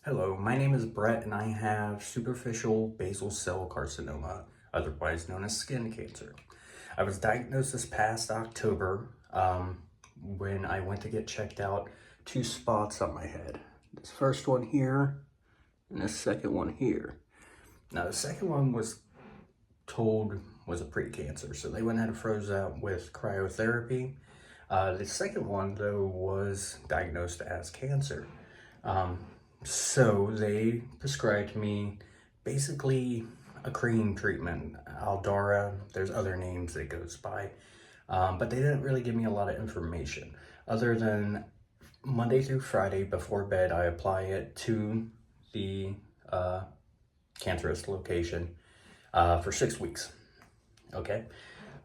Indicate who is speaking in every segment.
Speaker 1: Hello, my name is Brett and I have superficial basal cell carcinoma, otherwise known as skin cancer. I was diagnosed this past October when I went to get checked out. Two spots on my head. This first one here and the second one here. Now the second one was told was a pre-cancer, so they went ahead and froze out with cryotherapy. The second one though was diagnosed as cancer. So they prescribed me basically a cream treatment, Aldara. There's other names it goes by, but they didn't really give me a lot of information other than Monday through Friday before bed, I apply it to the cancerous location for 6 weeks. Okay.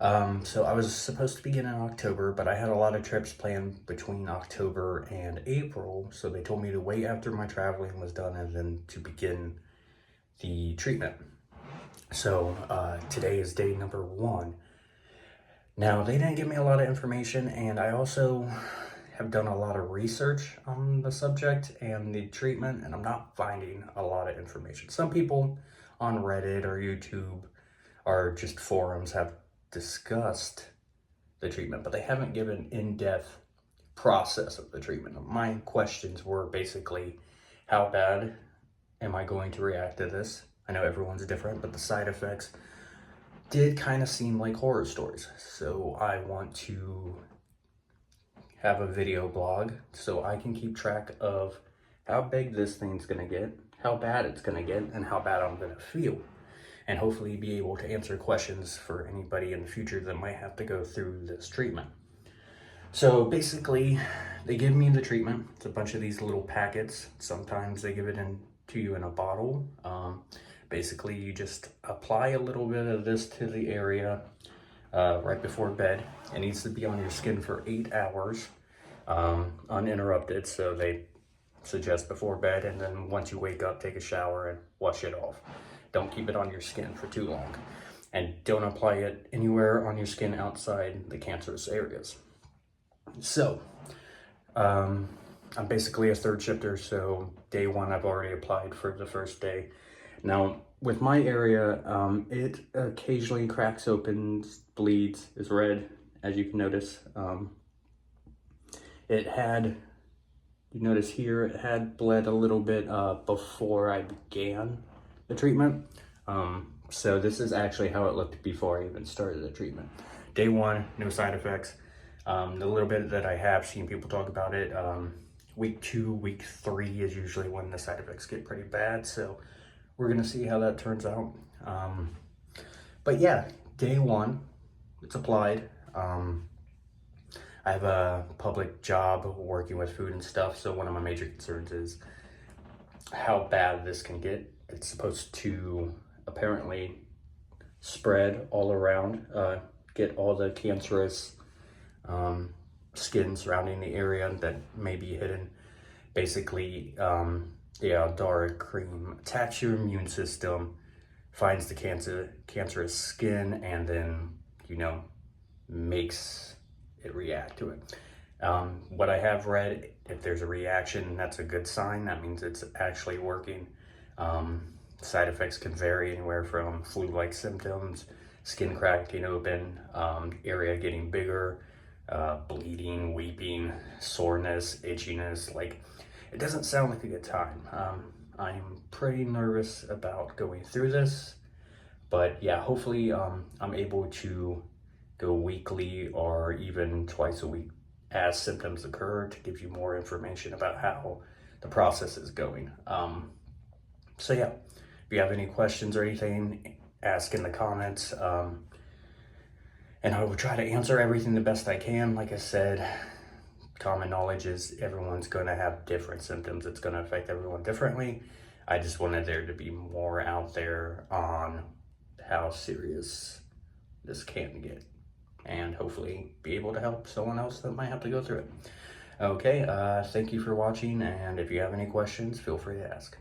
Speaker 1: So I was supposed to begin in October, but I had a lot of trips planned between October and April. So they told me to wait after my traveling was done and then to begin the treatment. So today is day number 1. Now they didn't give me a lot of information, and I also have done a lot of research on the subject and the treatment, and I'm not finding a lot of information. Some people on Reddit or YouTube or just forums have discussed the treatment, but they haven't given in-depth process of the treatment. My questions were basically, how bad am I going to react to this? I know everyone's different, but the side effects did kind of seem like horror stories. So I want to have a video blog so I can keep track of how big this thing's gonna get, how bad it's gonna get, and how bad I'm gonna feel, and hopefully be able to answer questions for anybody in the future that might have to go through this treatment. So basically, they give me the treatment. It's a bunch of these little packets. Sometimes they give it to you in a bottle. Basically, you just apply a little bit of this to the area right before bed. It needs to be on your skin for 8 hours, uninterrupted. So they suggest before bed, and then once you wake up, take a shower and wash it off. Don't keep it on your skin for too long, and don't apply it anywhere on your skin outside the cancerous areas. So I'm basically a third shifter, so day 1 I've already applied for the first day. Now with my area, it occasionally cracks open, bleeds, is red, as you can notice. You notice here, it had bled a little bit before I began the treatment. So this is actually how it looked before I even started the treatment. Day 1, no side effects. The little bit that I have seen people talk about it, week 2, week 3 is usually when the side effects get pretty bad. So we're gonna see how that turns out. But yeah, day 1, it's applied. I have a public job working with food and stuff, so one of my major concerns is how bad this can get. It's supposed to apparently spread all around, get all the cancerous skin surrounding the area that may be hidden. Basically, the Aldara cream attacks your immune system, finds the cancerous skin, and then, makes it react to it. What I have read, if there's a reaction, that's a good sign. That means it's actually working. Side effects can vary anywhere from flu-like symptoms, skin cracking open, area getting bigger, bleeding, weeping, soreness, itchiness. Like, it doesn't sound like a good time. I'm pretty nervous about going through this, but yeah, hopefully I'm able to go weekly or even twice a week as symptoms occur to give you more information about how the process is going. So yeah, if you have any questions or anything, ask in the comments, and I will try to answer everything the best I can. Like I said, common knowledge is everyone's going to have different symptoms. It's going to affect everyone differently. I just wanted there to be more out there on how serious this can get, and hopefully be able to help someone else that might have to go through it. Okay, thank you for watching, and if you have any questions, feel free to ask.